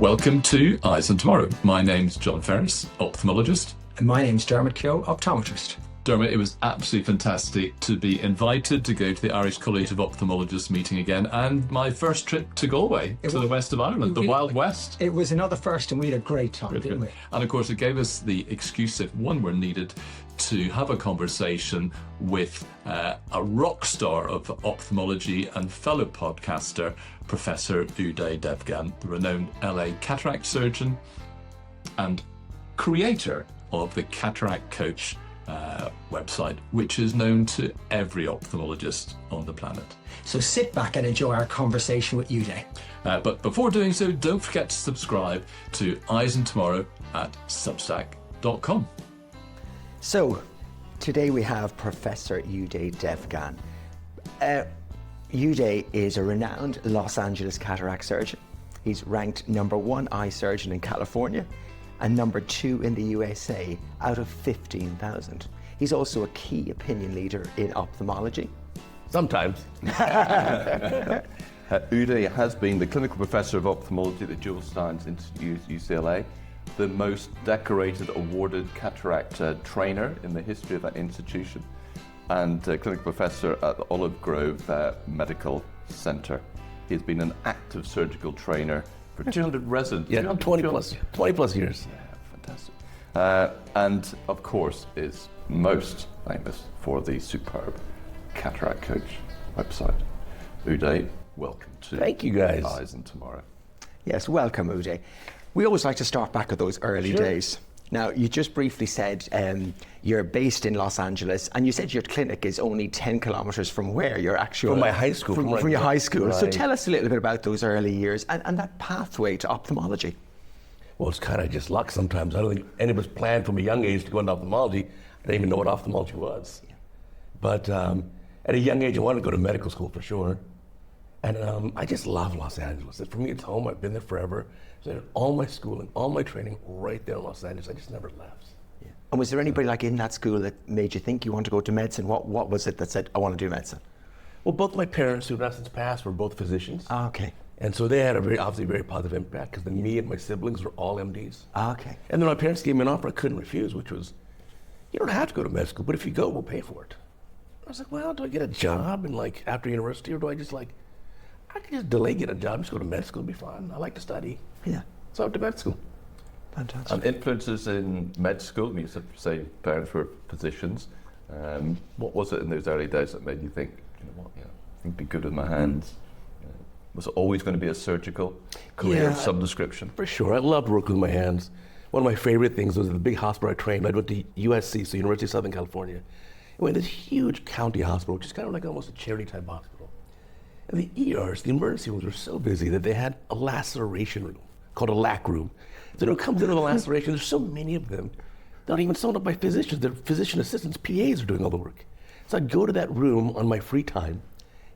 Welcome to Eyes on Tomorrow. My name's John Ferris, ophthalmologist. And my name's Dermot Keogh, optometrist. Dermot, it was absolutely fantastic to be invited to go to the Irish College of Ophthalmologists meeting again, and my first trip to Galway, to the west of Ireland, the Wild West. It was another first, and we had a great time, didn't we? And of course, it gave us the excuse, if one were needed, to have a conversation with a rock star of ophthalmology and fellow podcaster, Professor Uday Devgan, the renowned LA cataract surgeon and creator of the Cataract Coach website, which is known to every ophthalmologist on the planet. So sit back and enjoy our conversation with Uday. But before doing so, don't forget to subscribe to Eyes on Tomorrow at substack.com. So, today we have Professor Uday Devgan. Uday is a renowned Los Angeles cataract surgeon. He's ranked #1 eye surgeon in California and #2 in the USA out of 15,000. He's also a key opinion leader in ophthalmology. Sometimes. Uday has been the clinical professor of ophthalmology at the Jules Steins Institute, UCLA, the most decorated, awarded cataract trainer in the history of that institution, and clinical professor at the Olive Grove Medical Center. He's been an active surgical trainer for 200 residents. Yeah, 20 plus years. Yeah, fantastic. And of course is most famous for the superb Cataract Coach website. Uday, welcome to Thank you, guys. Eyes on Tomorrow. Yes, welcome, Uday. We always like to start back at those early days. Now, you just briefly said you're based in Los Angeles, and you said your clinic is only 10 kilometers from where your actual... From my high school. From your high school. Right. So tell us a little bit about those early years and that pathway to ophthalmology. Well, it's kind of just luck sometimes. I don't think anybody's planned from a young age to go into ophthalmology. I didn't even know what ophthalmology was. Yeah. But at a young age, I wanted to go to medical school for sure. And I just love Los Angeles. For me, it's home. I've been there forever. So I did all my schooling, all my training right there in Los Angeles. I just never left. Yeah. And was there anybody like in that school that made you think you want to go to medicine? What was it that said, I want to do medicine? Well, both my parents, who have since passed, were both physicians. Ah, okay. And so they had a obviously very positive impact, because then me and my siblings were all MDs. Ah, okay. And then my parents gave me an offer I couldn't refuse, which was, you don't have to go to med school, but if you go, we'll pay for it. I was like, well, do I get a job after university, or do I just I could just delay getting a job, just go to med school, it'll be fine. I like to study. Yeah. So I went to med school. Fantastic. And influences in med school, you say parents were physicians. What was it in those early days that made you think, you know what, I think it'd be good in my hands? Was it always going to be a surgical career of some description? For sure, I loved working with my hands. One of my favorite things was the big hospital I trained. I went to USC, so University of Southern California. I went to this huge county hospital, which is kind of like almost a charity type hospital. And the ERs, the emergency rooms, were so busy that they had a laceration room called a LAC room. So when it comes into the laceration, there's so many of them. They're not even sewn up by physicians. They're physician assistants, PAs are doing all the work. So I'd go to that room on my free time,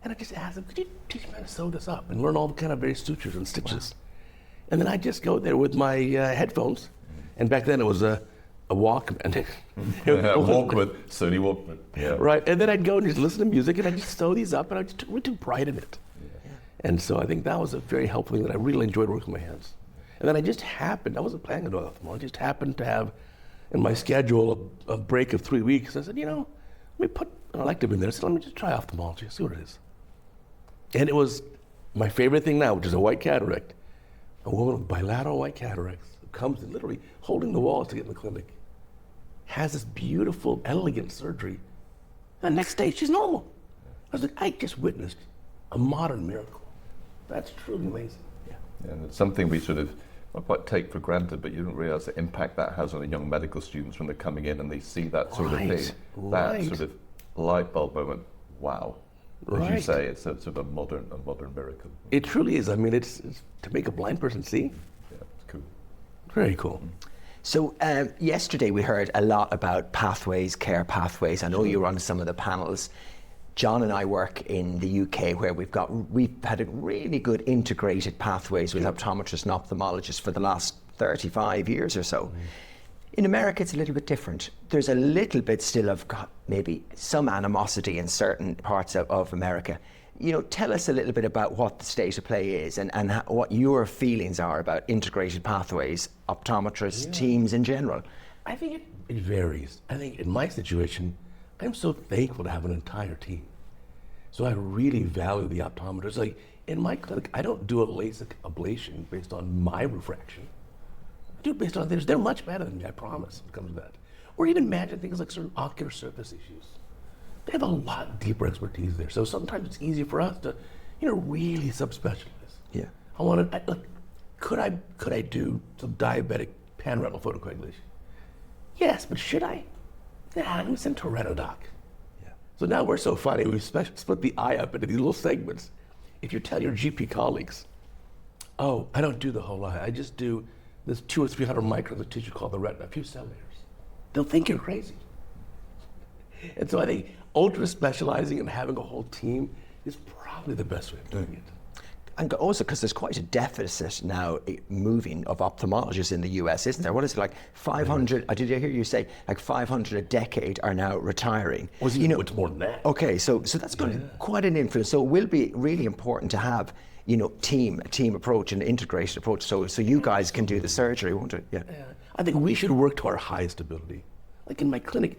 and I'd just ask them, could you teach me how to sew this up? And learn all the kind of various sutures and stitches. Wow. And then I'd just go there with my headphones. And back then it was a Walkman. Walkman, Sony Walkman. Yeah. Right, and then I'd go and just listen to music, and I'd just sew these up, and I just really took pride in it. Yeah. And so I think that was a very helpful thing that I really enjoyed working with my hands. And then I wasn't planning to do ophthalmology, I just happened to have in my schedule a break of 3 weeks. I said, let me put an elective in there. I said, let me just try ophthalmology, see what it is. And it was my favorite thing now, which is a white cataract. A woman with bilateral white cataracts who comes in literally holding the walls to get in the clinic, has this beautiful, elegant surgery. And the next day, she's normal. I was like, I just witnessed a modern miracle. That's truly amazing. Yeah, and it's something we sort of not quite take for granted, but you don't realize the impact that has on the young medical students when they're coming in and they see that sort of thing. That sort of light bulb moment. Wow. As you say, it's a sort of a modern miracle. It truly is. I mean, it's to make a blind person see. Yeah, it's cool. Very cool. So yesterday we heard a lot about pathways, care pathways. I know you were on some of the panels. John and I work in the UK where we've had a really good integrated pathways with optometrists and ophthalmologists for the last 35 years or so. In America, it's a little bit different. There's a little bit still of maybe some animosity in certain parts of America. tell us a little bit about what the state of play is and what your feelings are about integrated pathways, optometrists, teams in general. I think it varies. I think in my situation, I'm so thankful to have an entire team. So I really value the optometrists. Like in my clinic, I don't do a LASIK ablation based on my refraction. I do it based on theirs. They're much better than me, I promise, when it comes to that. Or even imagine things like certain ocular surface issues. They have a lot deeper expertise there. So sometimes it's easier for us to, really subspecialize. Yeah. Could I do some diabetic panretinal photocoagulation? Yes, but should I? Nah, let me send to a retina doc. Yeah. So now we're so funny, we split the eye up into these little segments. If you tell your GP colleagues, oh, I don't do the whole eye, I just do this 200 or 300 microns of tissue called the retina, a few cell layers, they'll think you're crazy. And so I think ultra specializing and having a whole team is probably the best way of doing it. And also because there's quite a deficit now moving of ophthalmologists in the US, isn't there? What is it, like 500, did I hear you say, like 500 a decade are now retiring? Well, it's more than that. Okay, so that's got quite an influence. So it will be really important to have, a team approach and integrated approach so you guys can do the surgery, won't it? Yeah. I think we should work to our highest ability. Like in my clinic,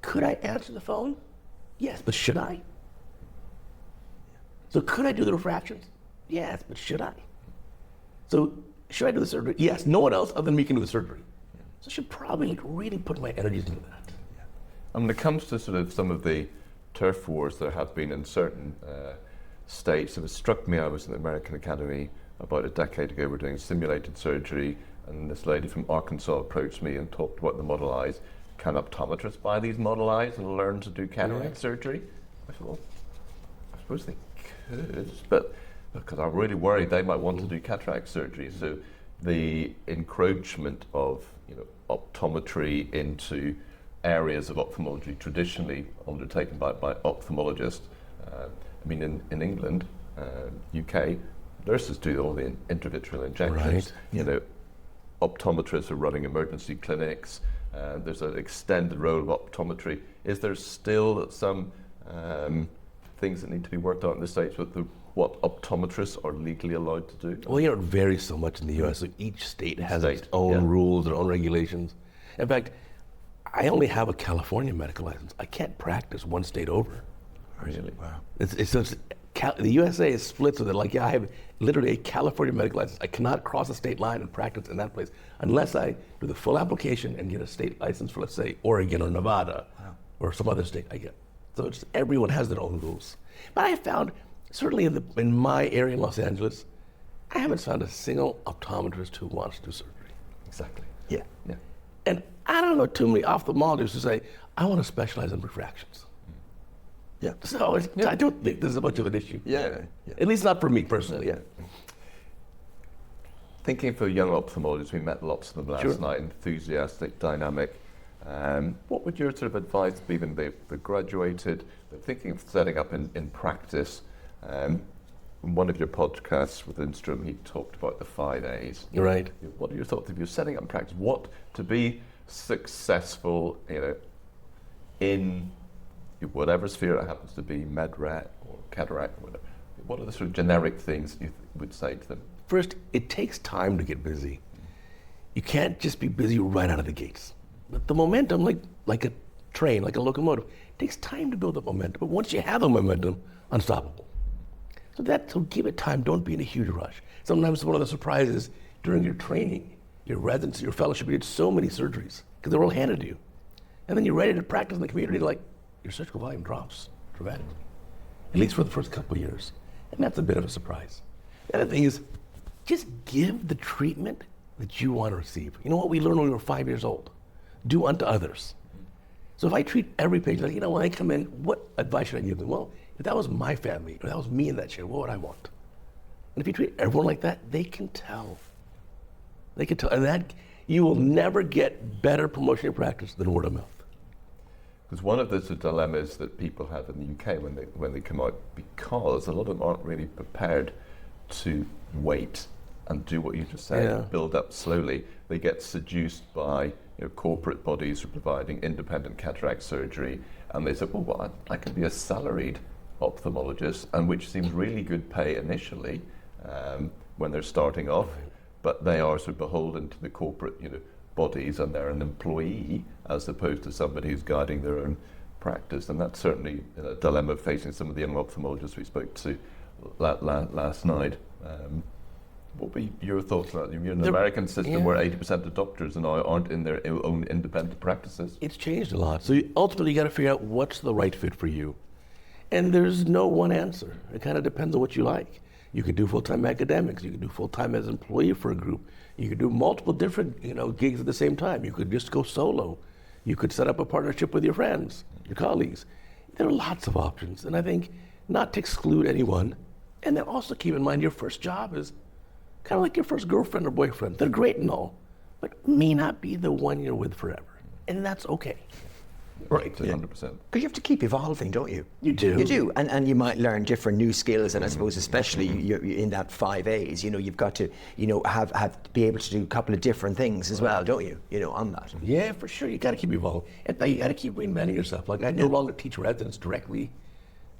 could I answer the phone? Yes, but should I? So could I do the refractions? Yes, but should I? So should I do the surgery? Yes, no one else other than me can do the surgery. So I should probably really put my energies into that. And when it comes to sort of some of the turf wars there have been in certain states, it struck me, I was in the American Academy about a decade ago, we're doing simulated surgery, and this lady from Arkansas approached me and talked about the model eyes. Can optometrists buy these model eyes and learn to do cataract surgery? I thought, well, I suppose they could, but because I'm really worried they might want to do cataract surgery. So the encroachment of optometry into areas of ophthalmology traditionally undertaken by ophthalmologists. In England, UK, nurses do all the intravitreal injections. Right. Optometrists are running emergency clinics. There's an extended role of optometry. Is there still some things that need to be worked out in the States with what optometrists are legally allowed to do? Well, it varies so much in the US. So each state has its own rules, their own regulations. In fact, I only have a California medical license. I can't practice one state over. Really? Wow. The USA is split so that I have literally a California medical license. I cannot cross a state line and practice in that place unless I do the full application and get a state license for, let's say, Oregon or Nevada or some other state I get. So everyone has their own rules. But I found, certainly in my area in Los Angeles, I haven't found a single optometrist who wants to do surgery. Exactly. Yeah. And I don't know too many ophthalmologists who say, I want to specialize in refractions. Yeah. So I don't think this is much of an issue. Yeah. At least not for me personally. Yeah. Thinking for young ophthalmologists, we met lots of them last night, enthusiastic, dynamic. What would your sort of advice be when they graduated, they're thinking of setting up in practice? In one of your podcasts with Instrom, he talked about the 5 A's. Right. What are your thoughts if you're setting up in practice? What to be successful, in whatever sphere it happens to be, medret or cataract or whatever? What are the sort of generic things you would say to them? First, it takes time to get busy. You can't just be busy right out of the gates. But the momentum, like a train, like a locomotive, it takes time to build up momentum. But once you have the momentum, unstoppable. So give it time. Don't be in a huge rush. Sometimes one of the surprises during your training, your residency, your fellowship, you did so many surgeries because they're all handed to you. And then you're ready to practice in the community, your surgical volume drops dramatically, at least for the first couple of years. And that's a bit of a surprise. The other thing is, just give the treatment that you want to receive. You know what we learned when we were 5 years old? Do unto others. So if I treat every patient when they come in, what advice should I give them? Well, if that was my family, or that was me in that chair, what would I want? And if you treat everyone like that, they can tell. They can tell. And that you will never get better promotion in practice than word of mouth. Because one of the dilemmas that people have in the UK when they come out, because a lot of them aren't really prepared to wait and do what you just said, build up slowly. They get seduced by corporate bodies who are providing independent cataract surgery, and they say, well, I can be a salaried ophthalmologists, and which seems really good pay initially when they're starting off, but they are sort of beholden to the corporate, bodies, and they're an employee as opposed to somebody who's guiding their own practice. And that's certainly a dilemma facing some of the young ophthalmologists we spoke to last night. What were your thoughts on that? You're in the American system where 80% of doctors now aren't in their own independent practices. It's changed a lot. So ultimately you got to figure out what's the right fit for you. And there's no one answer. It kind of depends on what you like. You could do full-time academics. You could do full-time as an employee for a group. You could do multiple different, gigs at the same time. You could just go solo. You could set up a partnership with your friends, your colleagues. There are lots of options. And I think not to exclude anyone, and then also keep in mind your first job is kind of like your first girlfriend or boyfriend. They're great and all, but may not be the one you're with forever. And that's okay. Right, 100%. Because you have to keep evolving, don't you? You do. You do, and you might learn different new skills, and I suppose especially you're in that 5 A's, you've got to, have be able to do a couple of different things as well, don't you? On that. Yeah, for sure. You got to keep evolving, and you got to keep reinventing yourself. Like I no longer teach residents directly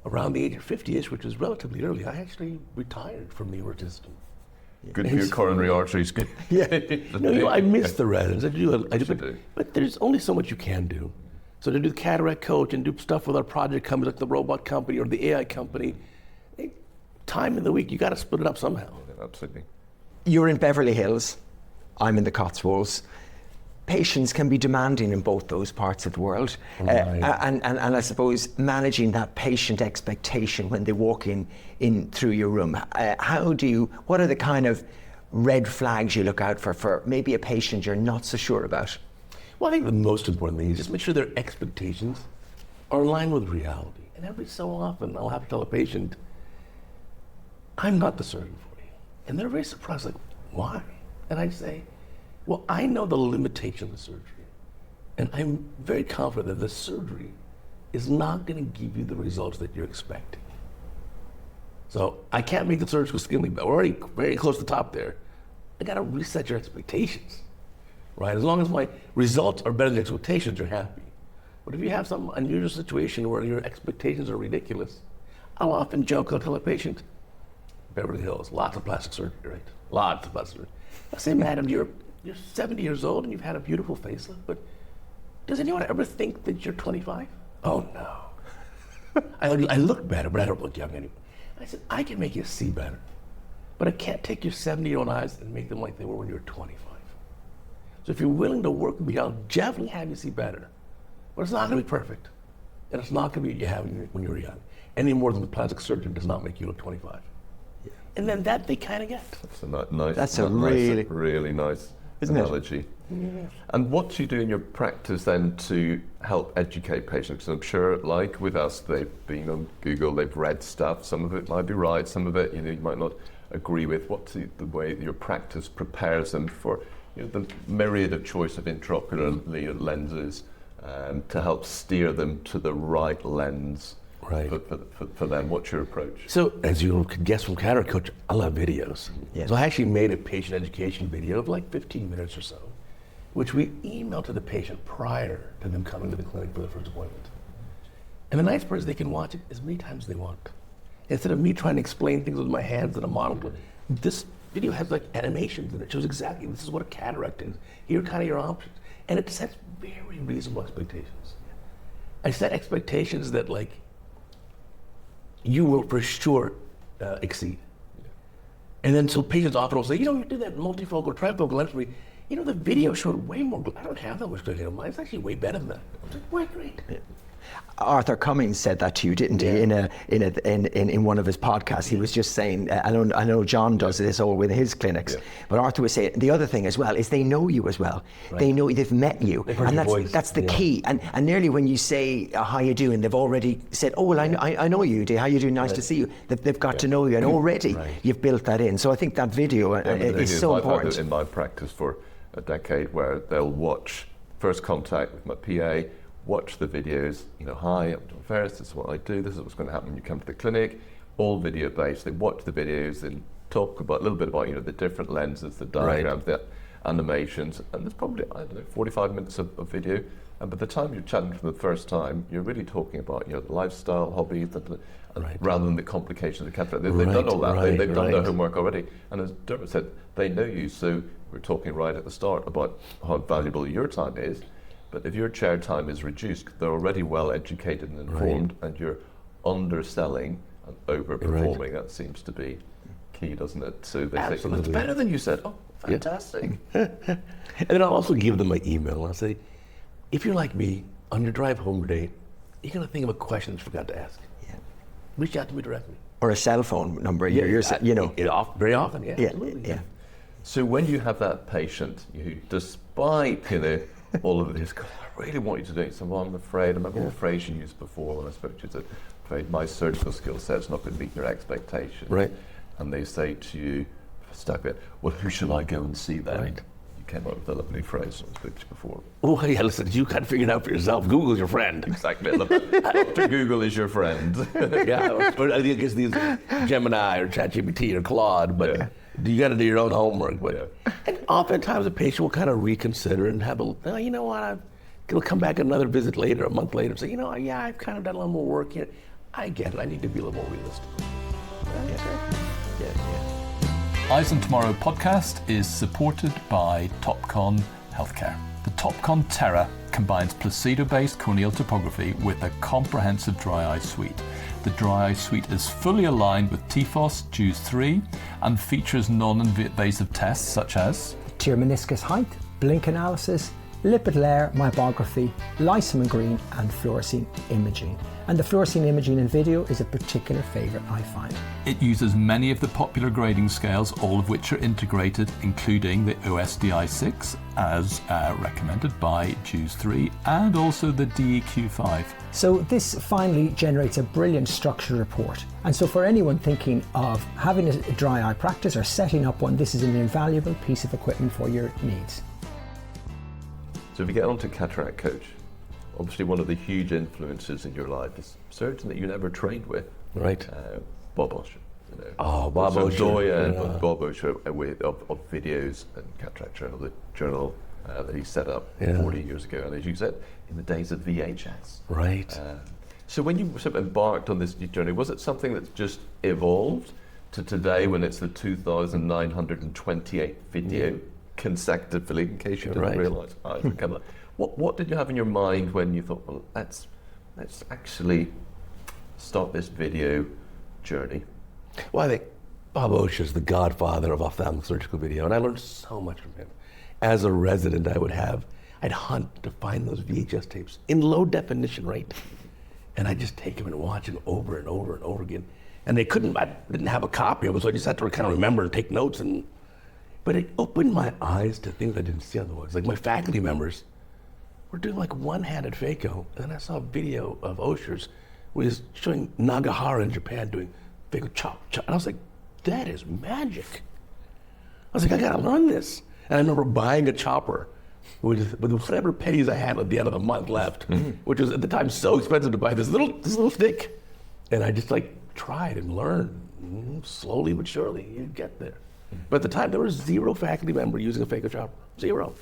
around the age of 50-ish, which is relatively early. I actually retired from the emergency system. Good for your coronary arteries. Good. Yeah. No, I miss the residents. I do. But there's only so much you can do. So to do the Cataract coach and do stuff with our project companies like the robot company or the AI company, time in the week, you got to split it up somehow. Yeah, absolutely. You're in Beverly Hills. I'm in the Cotswolds. Patients can be demanding in both those parts of the world. Right. And I suppose managing that patient expectation when they walk in through your room. What are the kind of red flags you look out for maybe a patient you're not so sure about? Well, I think the most important thing is just make sure their expectations are in line with reality. And every so often, I'll have to tell a patient, I'm not the surgeon for you. And they're very surprised, like, why? And I say, well, I know the limitation of the surgery. And I'm very confident that the surgery is not going to give you the results that you're expecting. So I can't make the surgical skin leak, but we're already very close to the top there. I got to reset your expectations. Right? As long as my results are better than expectations, you're happy. But if you have some unusual situation where your expectations are ridiculous, I'll often joke, I'll tell a patient, Beverly Hills, lots of plastic surgery, right? Lots of plastic surgery. I say, madam, you're 70 years old and you've had a beautiful facelift, but does anyone ever think that you're 25? Oh, no. I look better, but I don't look young anymore. I said, I can make you see better, but I can't take your 70-year-old eyes and make them like they were when you were 25. So if you're willing to work with me, I'll definitely have you see better. But it's not going to be perfect. And it's not going to be you have when you're young. Any more than the plastic surgeon does not make you look 25. Yeah. And then that they kind of get. That's a nice. That's a really, really nice isn't analogy. Yeah. And what do you do in your practice then to help educate patients? Because I'm sure, like with us, they've been on Google, they've read stuff. Some of it might be right, some of it you might not agree with. What's the way that your practice prepares them for the myriad of choice of intraocular lenses to help steer them to the right lens for them? What's your approach? So, as you can guess from Cataract Coach, I love videos. Yes. So I actually made a patient education video of like 15 minutes or so, which we emailed to the patient prior to them coming to the clinic for their first appointment. And the nice part is they can watch it as many times as they want. Instead of me trying to explain things with my hands and a monocle, this video has like animations and it shows exactly this is what a cataract is. Here are kind of your options. And it sets very reasonable expectations. I set expectations that like you will for sure exceed. Yeah. And then so patients often will say, you did that multifocal or trifocal lens for me. The video showed way more. I don't have that much glare. Mine's actually way better than that. I was like, why, great. Yeah. Arthur Cummings said that to you, didn't he? In one of his podcasts, he was just saying. I know John does this all with his clinics, but Arthur was saying the other thing as well is they know you as well. Right. They know they've met you, and that's the key. And nearly when you say how you doing, they've already said, oh well, I know you, Uday. How you doing? Nice to see you. They've got to know you, and already you've built that in. So I think that video is so important. I've had it in my practice for a decade, where they'll watch first contact with my PA. Watch the videos, hi, I'm John Ferris, this is what I do, this is what's going to happen when you come to the clinic, all video based. They watch the videos and talk a little bit about, the different lenses, the diagrams, the animations, and there's probably, 45 minutes of video, And by the time you're chatting for the first time, you're really talking about lifestyle, hobbies, rather than the complications of cataract. They've done all that. They've done their homework already. And as Dermot said, they know you. So we're talking right at the start about how valuable your time is. But if your chair time is reduced, they're already well educated and informed, and you're underselling and overperforming. That seems to be key, doesn't it? So they say, well, it's better than you said. Oh, fantastic. And then I'll also give them my email. I'll say, if you're like me, on your drive home today, you're going to think of a question that you forgot to ask. Yeah. Reach out to me directly. Or a cell phone number. Very often, yeah. Absolutely. Yeah. So when you have that patient who, despite all of this, God, I really want you to do it. So well, I'm afraid. I remember the phrase you used before when I spoke to you. That afraid my surgical skill set's not going to meet your expectations. Right. And they say to you, stuck it. Well, who shall I go and see then? Right. You came up with a lovely phrase I spoke to you before. Oh, yeah, listen, you can't figure it out for yourself. Google's your friend. Exactly. Dr. Google is your friend. Yeah, but I think it's these Gemini or ChatGPT or Claude, but you got to do your own homework. But and oftentimes a patient will kind of reconsider and have you know what, it'll come back another visit later, a month later, and say, I've kind of done a little more work here. I get it. I need to be a little more realistic. Eyes on Tomorrow podcast is supported by Topcon Healthcare. The Topcon Théa combines Placido-based corneal topography with a comprehensive dry eye suite. The dry eye suite is fully aligned with TFOS, JUICE 3 and features non-invasive tests such as Tear meniscus height, blink analysis, lipid layer myopography, lysomen green, and fluorescein imaging. And the fluorescein imaging in video is a particular favourite, I find. It uses many of the popular grading scales, all of which are integrated, including the OSDI-6 as recommended by JUICE 3 and also the DEQ-5. So this finally generates a brilliant structured report. And so for anyone thinking of having a dry eye practice or setting up one, this is an invaluable piece of equipment for your needs. So if you get onto Cataract Coach, obviously one of the huge influences in your life is a surgeon that you never trained with. Right. Bob Osher. Bob Osher. Bob Osher of videos and Cataract Journal that he set up 40 years ago. And as you said, in the days of VHS. Right. So when you sort of embarked on this journey, was it something that's just evolved to today when it's the 2,928th video consecutively, in case you didn't realise? What did you have in your mind when you thought, well, let's actually start this video journey? Well, I think Bob Osher is the godfather of ophthalmic surgical video, and I learned so much from him. As a resident, I'd hunt to find those VHS tapes in low definition, right? And I'd just take them and watch them over and over and over again. And I didn't have a copy of it, so I just had to kind of remember and take notes. But it opened my eyes to things I didn't see otherwise. Like my faculty members were doing like one-handed phaco, and then I saw a video of Osher's where he was showing Nagahara in Japan doing phaco chop. And I was like, that is magic. I was like, I gotta learn this. And I remember buying a chopper with whatever pennies I had at the end of the month left, which was at the time so expensive to buy this little stick. And I just tried and learned slowly but surely. You get there. But at the time, there was zero faculty member using a phaco chopper. Zero.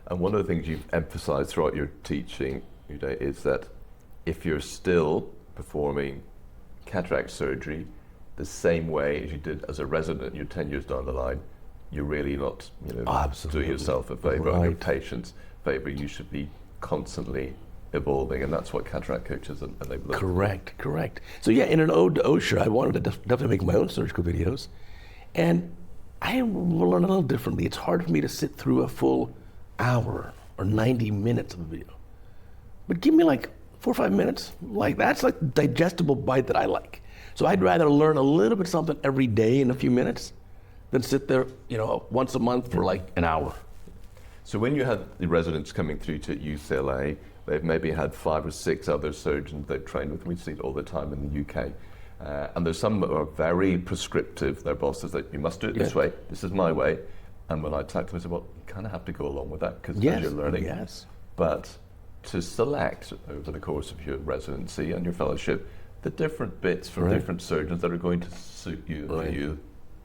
And one of the things you've emphasized throughout your teaching, Uday, is that if you're still performing cataract surgery the same way as you did as a resident, you're 10 years down the line, you're really not doing yourself a favor and your patients a favor. You should be constantly evolving, and that's what Cataract Coaches enable. Correct. So yeah, in an ode to Osher, I wanted to definitely make my own surgical videos. And I learn a little differently. It's hard for me to sit through a full hour or 90 minutes of a video. But give me 4 or 5 minutes. That's a digestible bite that I like. So I'd rather learn a little bit something every day in a few minutes than sit there, once a month for an hour. So when you had the residents coming through to UCLA, they've maybe had 5 or 6 other surgeons they've trained with. We see it all the time in the UK. And there's some that are very prescriptive. Their bosses that you must do it this way. This is my way. And when I talk to them, I say, well, you kind of have to go along with that because you're learning. Yes. But to select over the course of your residency and your fellowship the different bits from different surgeons that are going to suit you. You.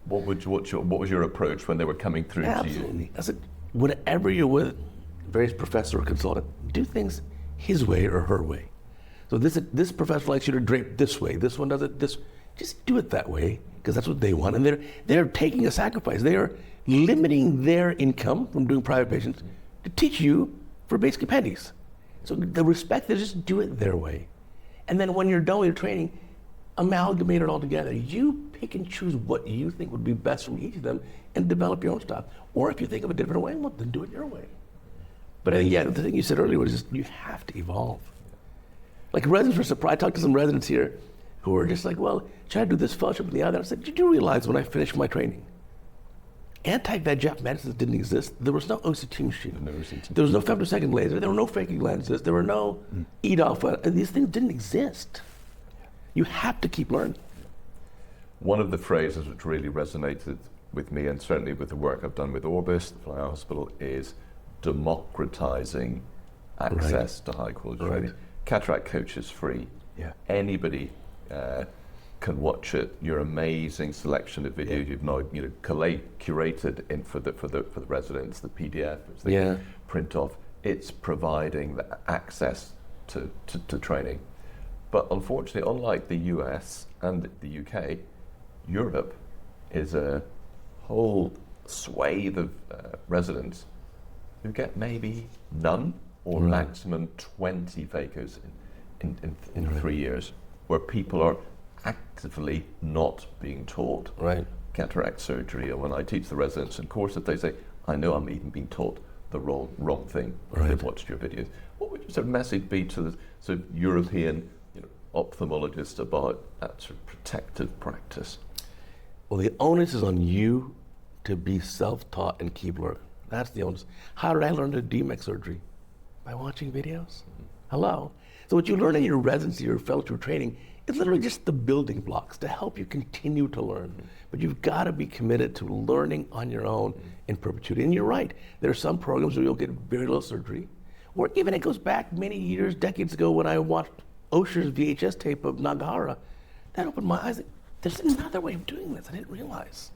What was your approach when they were coming through to you? I said, whenever you're with various professor or consultant, do things his way or her way. So this professor likes you to drape this way. This one does it this. Just do it that way because that's what they want. And they're taking a sacrifice. They are limiting their income from doing private patients to teach you for basically pennies. So the respect is just do it their way. And then when you're done with your training, amalgamate it all together. You pick and choose what you think would be best from each of them and develop your own stuff. Or if you think of a different way, well, then do it your way. But I think, yeah, the thing you said earlier was just you have to evolve. Like residents were surprised. I talked to some residents here who were just like, well, try to do this fellowship and the other. I said, did you realize when I finished my training, anti-VEGF medicines didn't exist. There was no OCT machine. There was no femtosecond laser. There were no phakic lenses. There were no EDOF. And these things didn't exist. You have to keep learning. One of the phrases which really resonated with me, and certainly with the work I've done with Orbis, the Fly Eye Hospital, is democratizing access to high quality training. Cataract Coach is free. Yeah. Anybody can watch it. Your amazing selection of videos you've now curated in for the residents, the PDF, which they can print off. It's providing the access to training. But unfortunately, unlike the US and the UK, Europe is a whole swathe of residents who get maybe none or maximum 20 phacos in 3 years, where people are actively not being taught cataract surgery. And when I teach the residents in courses, they say, I know I'm even being taught the wrong thing. They've watched your videos. What would your sort of message be to the sort of European ophthalmologists about that sort of protective practice? Well, the onus is on you to be self-taught and keep learning. That's the onus. How did I learn to do DMEC surgery? By watching videos. Hello. So what you learn in your residency or fellowship training is literally just the building blocks to help you continue to learn. But you've got to be committed to learning on your own in perpetuity. And you're right. There are some programs where you'll get very little surgery. Or even it goes back many years, decades ago, when I watched Osher's VHS tape of Nagara. That opened my eyes. There's another way of doing this I didn't realize.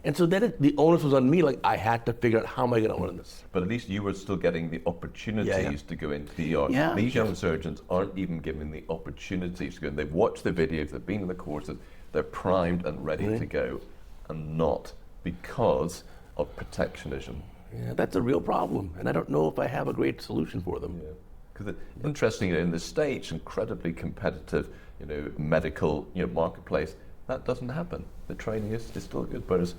And so then the onus was on me, like I had to figure out how am I going to learn this. But at least you were still getting the opportunities to go into the ER. These young surgeons aren't even given the opportunities to go in. They've watched the videos, they've been in the courses, they're primed and ready to go, and not because of protectionism. Yeah, that's a real problem, and I don't know if I have a great solution for them. Because interestingly, in the States, incredibly competitive, medical, marketplace, that doesn't happen. The training is still good, but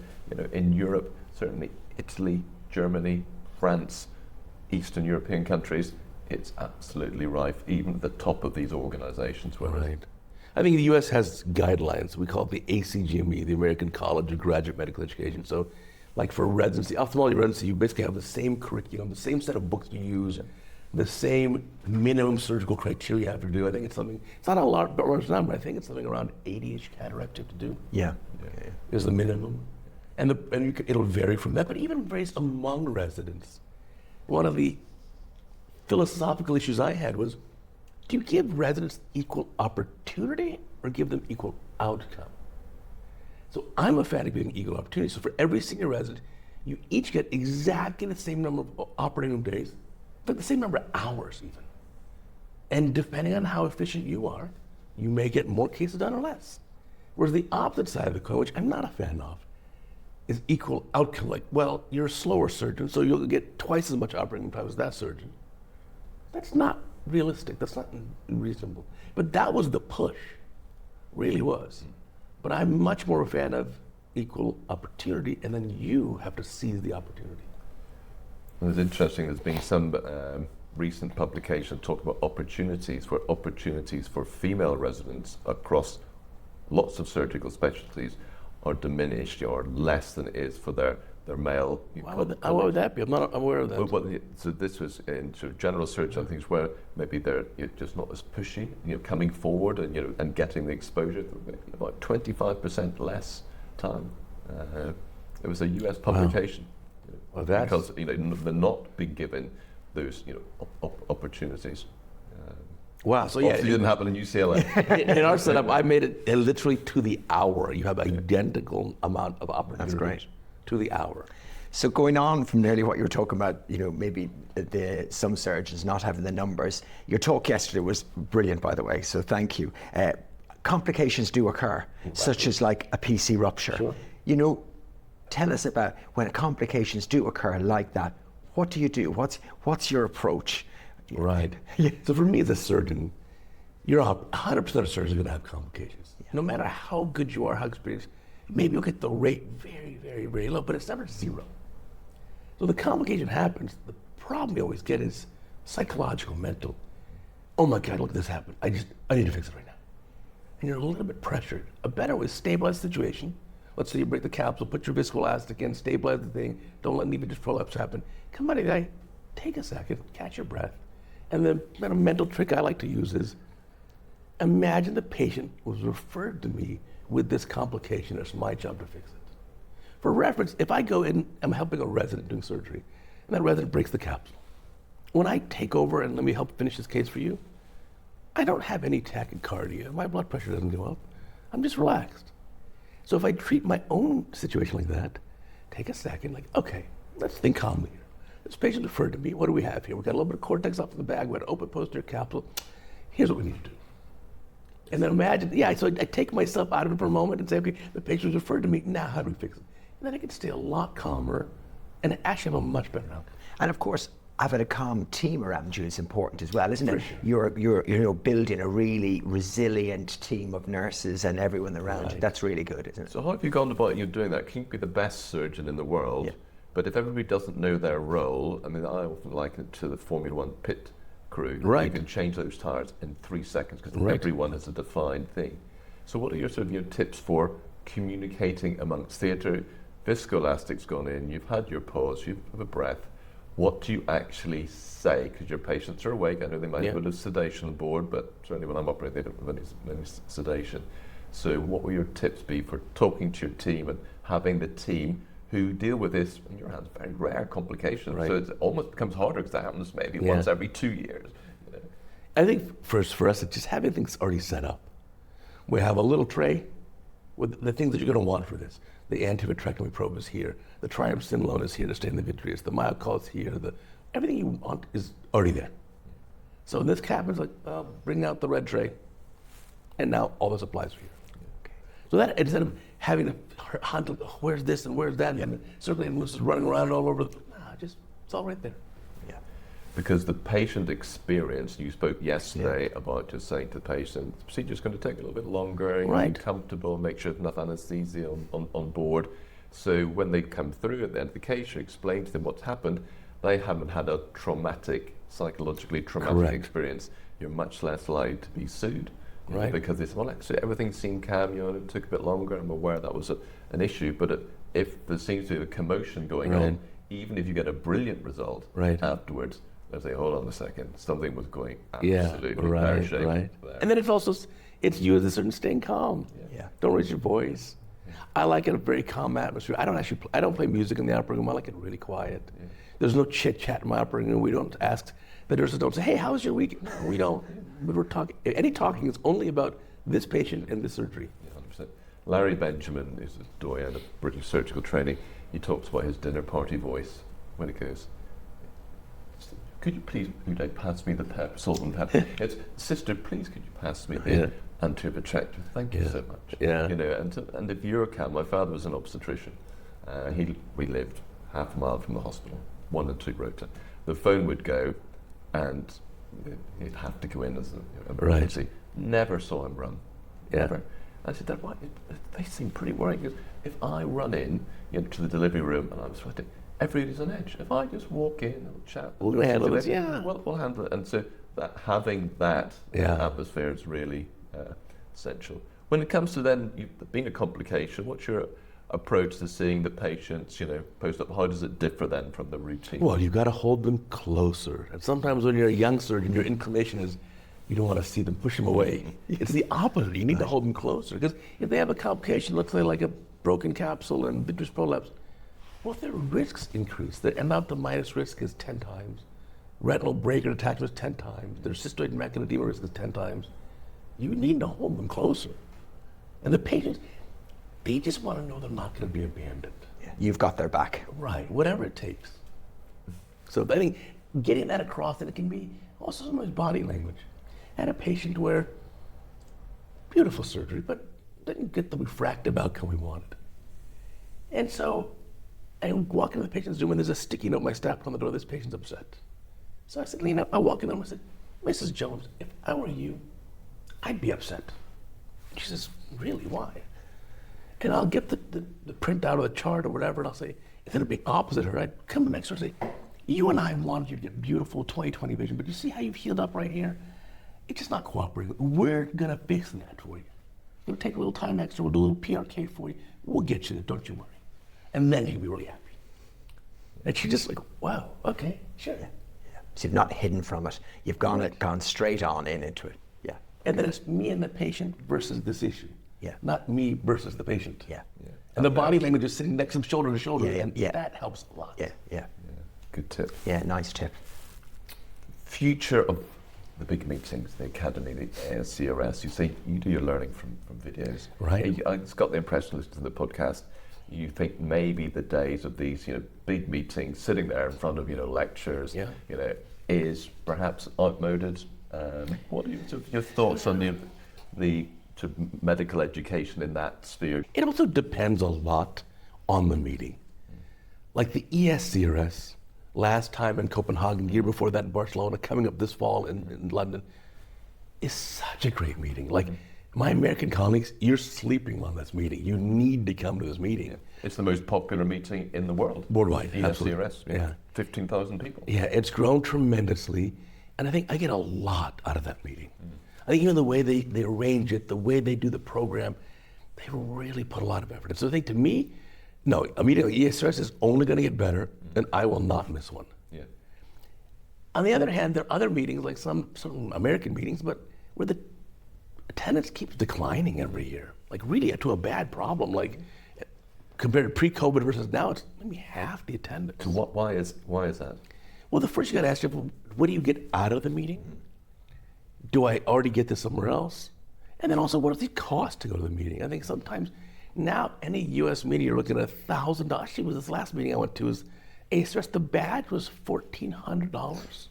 in Europe, certainly Italy, Germany, France, Eastern European countries, it's absolutely rife, even at the top of these organizations. I think the US has guidelines. We call it the ACGME, the American College of Graduate Medical Education. So like for residency, ophthalmology residency, you basically have the same curriculum, the same set of books you use, the same minimum surgical criteria you have to do. I think it's not a large number, I think it's something around 80-ish cataracts you have to do. Yeah. Is the minimum. It'll vary from that, but even varies among residents. One of the philosophical issues I had was, do you give residents equal opportunity or give them equal outcome? So I'm a fan of giving equal opportunity. So for every senior resident, you each get exactly the same number of operating room days, but the same number of hours even. And depending on how efficient you are, you may get more cases done or less. Whereas the opposite side of the coin, which I'm not a fan of, is equal outcome. Like, well, you're a slower surgeon, so you'll get twice as much operating time as that surgeon. That's not realistic. That's not reasonable. But that was the push, really was. But I'm much more a fan of equal opportunity, and then you have to seize the opportunity. It's interesting, there's been some recent publication talk about opportunities for female residents across lots of surgical specialties are diminished or less than it is for their male. Why would that be? I'm not aware of that. Well, so this was in sort of general surgery and things where maybe they're just not as pushy, coming forward and getting the exposure. About 25% less time. It was a US publication. Wow. Because they're not being given those opportunities. Wow, so yeah. Obviously didn't happen in UCLA. In our setup, I made it literally to the hour. You have identical amount of opportunities. That's great. To the hour. So going on from nearly what you were talking about, you know, maybe some surgeons not having the numbers. Your talk yesterday was brilliant, by the way, so thank you. Complications do occur, such as like a PC rupture. Sure. You know, tell us about when complications do occur like that. What do you do? What's your approach? Right. So for me as a surgeon, you're 100% of surgeons are going to have complications. No matter how good you are, how experienced, maybe you'll get the rate very, very, very low, but it's never zero. So the complication happens. The problem you always get is psychological, mental. Oh my God, look, this happened. I need to fix it right now. And you're a little bit pressured. A better way is stabilize the situation. Let's say you break the capsule, put your viscoelastic in, stabilize the thing, don't let any prolapse happen. Come on, guy, take a second, catch your breath. And then a mental trick I like to use is, imagine the patient was referred to me with this complication. It's my job to fix it. For reference, if I go in, I'm helping a resident doing surgery, and that resident breaks the capsule. When I take over and let me help finish this case for you, I don't have any tachycardia. My blood pressure doesn't go up. I'm just relaxed. So if I treat my own situation like that, take a second, like, okay, let's think calmly here. This patient referred to me. What do we have here? We've got a little bit of cortex off in the bag. We got an open posterior capsule. Here's what we need to do. And then imagine, so I take myself out of it for a moment and say, okay, the patient was referred to me. Now how do we fix it? And then I can stay a lot calmer and actually have a much better outcome. And of course, having a calm team around you is important as well, isn't it? Sure. You're building a really resilient team of nurses and everyone around you. That's really good, isn't it? So how have you gone about you doing that? Can you be the best surgeon in the world? But if everybody doesn't know their role, I mean, I often liken it to the Formula One pit crew. Right. You can change those tires in 3 seconds because everyone has a defined thing. So what are your sort of your tips for communicating amongst theatre? Viscoelastic's gone in, you've had your pause, you have a breath. What do you actually say? Because your patients are awake. I know they might have a bit of sedation on board, but certainly when I'm operating, they don't have any sedation. So what will your tips be for talking to your team and having the team who deal with this, in your hands, very rare complications. So it almost becomes harder because that happens maybe once every 2 years. You know? I think first for us, it's just having things already set up. We have a little tray with the things that you're going to want for this. The antivitrectomy probe is here. The triamcinolone is here to stain the vitreous. The Myocol is here. Everything you want is already there. So in this cap, it's like, bring out the red tray, and now all the supplies are here. So that instead of having to hunt, where's this and where's that, and certainly just running around all over, it's all right there. Because the patient experience, you spoke yesterday about just saying to the patient, the procedure's going to take a little bit longer, you be comfortable, make sure there's enough anesthesia on board. So when they come through at the end of the case, you explain to them what's happened, they haven't had a psychologically traumatic experience. You're much less likely to be sued. Because it's, well, actually everything seemed calm, it took a bit longer, I'm aware that was an issue, but if there seems to be a commotion going on, even if you get a brilliant result afterwards, they say, hold on a second, something was going absolutely pear-shaped. And then it's you as a certain staying calm. Don't raise your voice. I like it a very calm atmosphere. I don't play music in the operating room. I like it really quiet. There's no chit chat in my operating room. We don't ask, the nurses don't say, hey, how was your week? No, we don't. But we're talking, any talking is only about this patient and this surgery. 100%. Larry Benjamin is a doyen of British surgical training. He talks about his dinner party voice when it goes, could you please, Uday, pass me the salt and pepper? It's, sister, please could you pass me the antivitrectomy? Thank you so much. And if you're calm, my father was an obstetrician. We lived half a mile from the hospital, 1 and 2 rota. The phone would go, and he'd have to go in as an emergency. Never saw him run. Never. I said, Dad, why? They seem pretty worried. Because if I run in to the delivery room and I'm sweating, everybody's on edge. If I just walk in and chat, we'll handle it. We'll handle it. And so having that atmosphere is really essential. When it comes to then being a complication, what's your approach to seeing the patients, post-op? How does it differ then from the routine? Well, you've got to hold them closer. And sometimes when you're a young surgeon, your inclination is you don't want to see them, push them away. It's the opposite. You need to hold them closer. Because if they have a complication, let's say like a broken capsule and vitreous prolapse, well, their risks increase. The endophthalmitis risk is 10 times. Retinal breaker attachment is 10 times. Their cystoid macular edema risk is 10 times. You need to hold them closer. And the patients, they just want to know they're not going to be abandoned. you've got their back. Right, whatever it takes. So I think getting that across, and it can be also somebody's body language. I had a patient where, beautiful surgery, but didn't get the refractive outcome we wanted. And so I walk into the patient's room and there's a sticky note my staff put on the door, this patient's upset. So I said, Lena, I walk in and I said, Mrs. Jones, if I were you, I'd be upset. She says, really, why? And I'll get the printout or the chart or whatever, and I'll say, instead of being opposite her, I'd come next to her and say, you and I wanted you to get beautiful 20/20 vision, but you see how you've healed up right here? It's just not cooperating. We're gonna fix that for you. It'll take a little time extra, we'll do a little PRK for you, we'll get you there, don't you worry. And then you'll be really happy. And she's just like, wow, okay, sure. Yeah. So you've not hidden from it. You've gone straight on into it. Yeah. And then it's me and the patient versus this issue. Yeah. Not me versus the patient. Yeah. And the body language is sitting next to them shoulder to shoulder, Yeah, and yeah. that helps a lot. Yeah. Good tip. Yeah, nice tip. Future of the big meetings, the academy, the ASCRS, you say you do your learning from videos. Right. I just got the impression listening to the podcast, you think maybe the days of these, big meetings, sitting there in front of, lectures, is perhaps outmoded. What are your thoughts on the sort of medical education in that sphere? It also depends a lot on the meeting. Like the ESCRS, last time in Copenhagen, year before that in Barcelona, coming up this fall in London, is such a great meeting. Like my American colleagues, you're sleeping on this meeting. You need to come to this meeting. Yeah. It's the most popular meeting in the world. Worldwide, ESCRS, yeah. 15,000 people. Yeah, it's grown tremendously, and I think I get a lot out of that meeting. I think even the way they arrange it, the way they do the program, they really put a lot of effort. And so I think to me, no, a meeting like ESRS is only going to get better, and I will not miss one. Yeah. On the other hand, there are other meetings, like some American meetings, but where the attendance keeps declining every year, like really to a bad problem. Like compared to pre-COVID versus now, it's maybe half the attendance. So why is that? Well, the first you got to ask yourself, what do you get out of the meeting? Do I already get this somewhere else? And then also, what does it cost to go to the meeting? I think sometimes now any U.S. meeting, you're looking at $1,000. Actually, it was this last meeting I went to was ASRS. The badge was $1,400.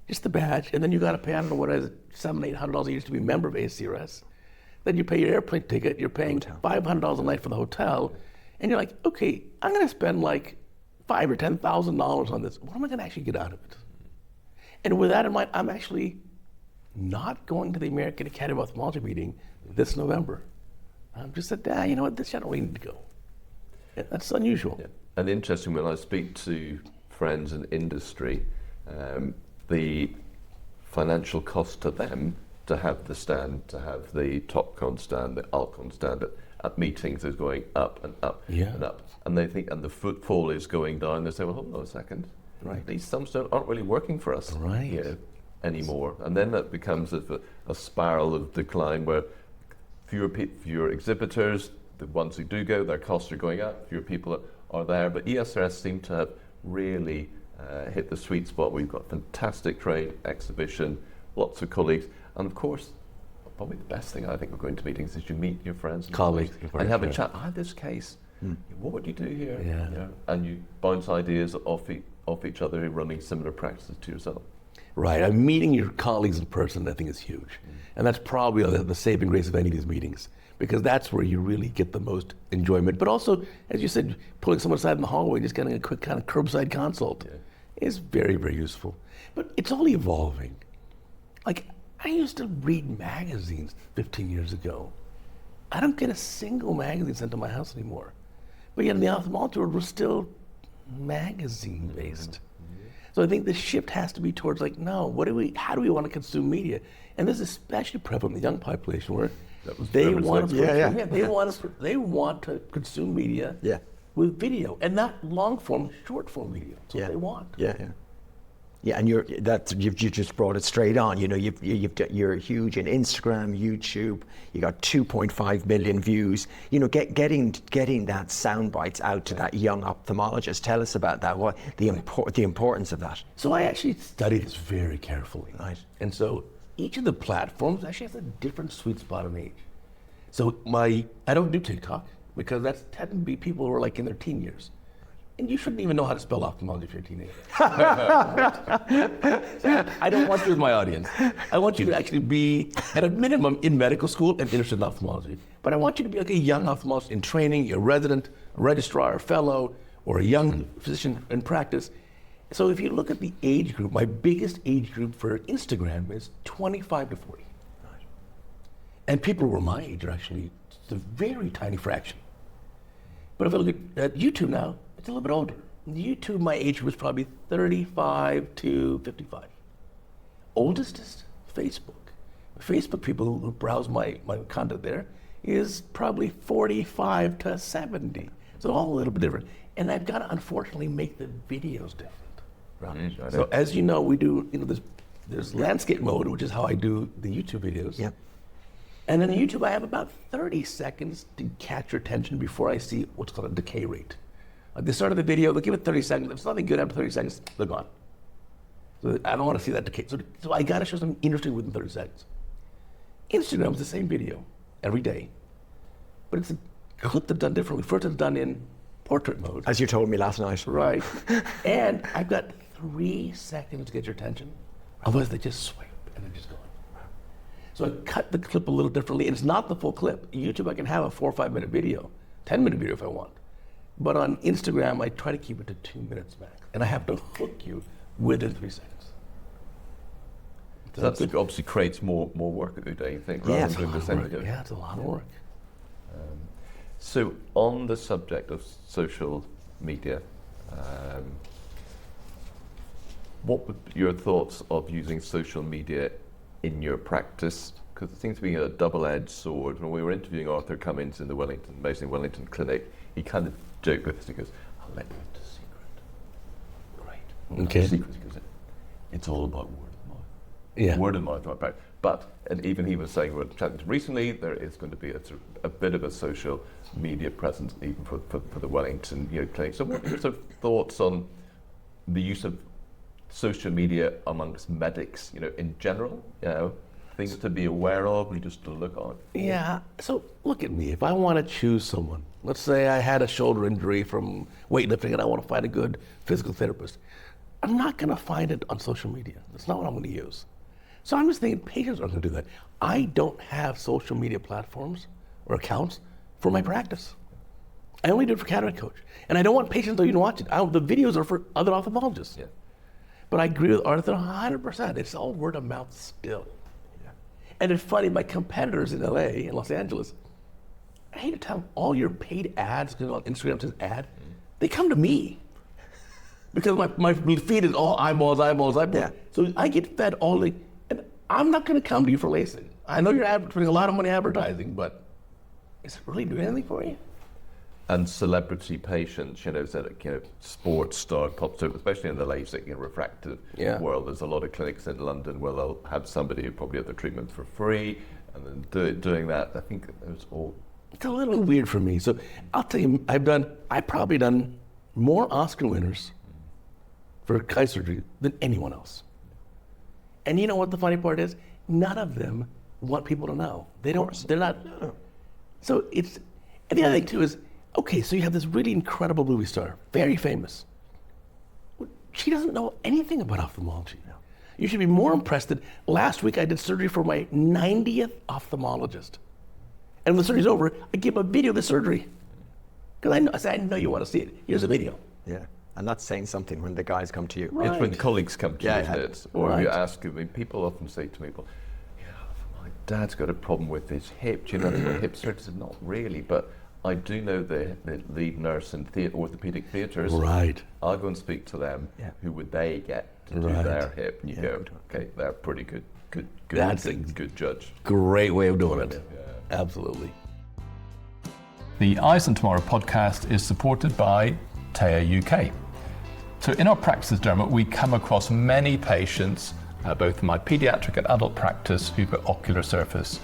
Just the badge. And then you got to pay, I don't know what it is, $700, $800 a year to be a member of ASRS. Then you pay your airplane ticket. You're paying $500 a night for the hotel. And you're like, okay, I'm going to spend like $5,000 or $10,000 on this. What am I going to actually get out of it? And with that in mind, I'm actually not going to the American Academy of Ophthalmology meeting this November. I'm just said, you know what, this year I don't really need to go. Yeah, that's unusual. Yeah. And interesting, when I speak to friends in industry, the financial cost to them to have the stand, to have the Topcon stand, the Alcon stand at meetings is going up and up and up. And they think, and the footfall is going down. They say, well, hold on a second. Right. These sums aren't really working for us. Right. Anymore. And then that becomes a spiral of decline where fewer exhibitors, the ones who do go, their costs are going up, fewer people are there. But ESRS seem to have really hit the sweet spot. We've got fantastic trade, exhibition, lots of colleagues, and of course, probably the best thing I think of going to meetings is you meet your friends and colleagues and have a chat. I had this case. What would you do here? Yeah. And you bounce ideas off each other, running similar practices to yourself. Right, meeting your colleagues in person, I think, is huge. And that's probably the saving grace of any of these meetings, because that's where you really get the most enjoyment. But also, as you said, pulling someone aside in the hallway, just getting a quick kind of curbside consult is very, very useful. But it's all evolving. Like, I used to read magazines 15 years ago. I don't get a single magazine sent to my house anymore. But yet in the ophthalmology world, we're still magazine-based. So I think the shift has to be towards like, no, how do we want to consume media? And this is especially prevalent in the young population where they want to consume media with video and not long form, short form video. That's what they want. Yeah, and you've just brought it straight on. You know, you're huge in Instagram, YouTube. You got 2.5 million views. You know, getting that sound bites out to that young ophthalmologist. Tell us about that. What the importance of that? So I actually studied this very carefully. Right. And so each of the platforms actually has a different sweet spot in age. So I don't do TikTok. because that's tend to be people who are like in their teen years. And you shouldn't even know how to spell ophthalmology if you're a teenager. I don't want you as my audience. I want you to actually be, at a minimum, in medical school and interested in ophthalmology. But I want you to be like a young ophthalmologist in training, a resident, a registrar, a fellow, or a young physician in practice. So if you look at the age group, my biggest age group for Instagram is 25 to 40. And people who are my age are actually just a very tiny fraction. But if I look at YouTube now, it's a little bit older. YouTube, my age group is probably 35 to 55. Oldest is Facebook. Facebook people who browse my content there is probably 45 to 70. So all a little bit different. And I've got to unfortunately make the videos different. Right. So as you know, we do, there's landscape mode, which is how I do the YouTube videos. Yep. And in YouTube, I have about 30 seconds to catch your attention before I see what's called a decay rate. At the start of the video, they'll give it 30 seconds. If it's nothing good after 30 seconds, they're gone. So I don't want to see that decay. So I got to show something interesting within 30 seconds. Instagram is the same video every day, but it's a clip that's done differently. First, it's done in portrait mode. As you told me last night. Right. And I've got 3 seconds to get your attention. Otherwise, they just swipe and they're just gone. So I cut the clip a little differently, and it's not the full clip. YouTube, I can have a 4 or 5 minute video, 10-minute video if I want. But on Instagram, I try to keep it to 2 minutes max, and I have to hook you within 3 seconds. So that obviously creates more work, Uday, you think, rather than doing the same video. Yeah, it's a lot of work. So on the subject of social media, what would be your thoughts of using social media in your practice? Because it seems to be a double-edged sword. When we were interviewing Arthur Cummings in the Wellington Clinic, he kind of joked with us. He goes, "I'll let you into a secret." Great. Okay. Secret, because it's all about word of mouth. Yeah. Word of mouth, right? But, and even he was saying, we're chatting recently, there is going to be a bit of a social media presence even for the Wellington clinic. So what are your sort of thoughts on the use of social media amongst medics, in general, things to be aware of and just to look on? Yeah, so look at me. If I want to choose someone, let's say I had a shoulder injury from weightlifting and I want to find a good physical therapist, I'm not going to find it on social media. That's not what I'm going to use. So I'm just thinking patients aren't going to do that. I don't have social media platforms or accounts for my practice. I only do it for Cataract Coach. And I don't want patients to even watch it. The videos are for other ophthalmologists. Yeah. But I agree with Arthur 100%. It's all word of mouth still. Yeah. And it's funny, my competitors in LA and Los Angeles, I hate to tell them, all your paid ads, because on Instagram it says ad, they come to me. Because my feed is all eyeballs. Yeah. So I get fed all the, and I'm not going to come to you for LASIK. I know you're putting a lot of money advertising, but is it really doing anything for you? And celebrity patients, sports star, pop stars, especially in the LASIK refractive world. There's a lot of clinics in London where they'll have somebody who probably have the treatment for free, and then doing that. I think it was all. It's a little weird for me. So I'll tell you, I've probably done more Oscar winners for eye surgery than anyone else. And you know what the funny part is? None of them want people to know. They're not. So it's, and the other thing too is, okay, so you have this really incredible movie star, very famous. She doesn't know anything about ophthalmology. No. You should be more impressed that last week I did surgery for my 90th ophthalmologist. And when the surgery's over, I give a video of the surgery. Because I know you want to see it. Here's a video. Yeah, and that's saying something when the guys come to you. Right. It's when colleagues come to you, isn't it? Or you ask, people often say to me, my dad's got a problem with his hip. Do you know the hip surgery? I said, not really, but I do know the lead nurse in orthopedic theatres. Right. I'll go and speak to them. Yeah. Who would they get to do their hip? And you go, okay, they're pretty good. That's a good judge. Great way of doing it. Yeah. Absolutely. The Eyes on Tomorrow podcast is supported by Théa UK. So in our practices, Dermot, we come across many patients, both in my paediatric and adult practice, who've got ocular surface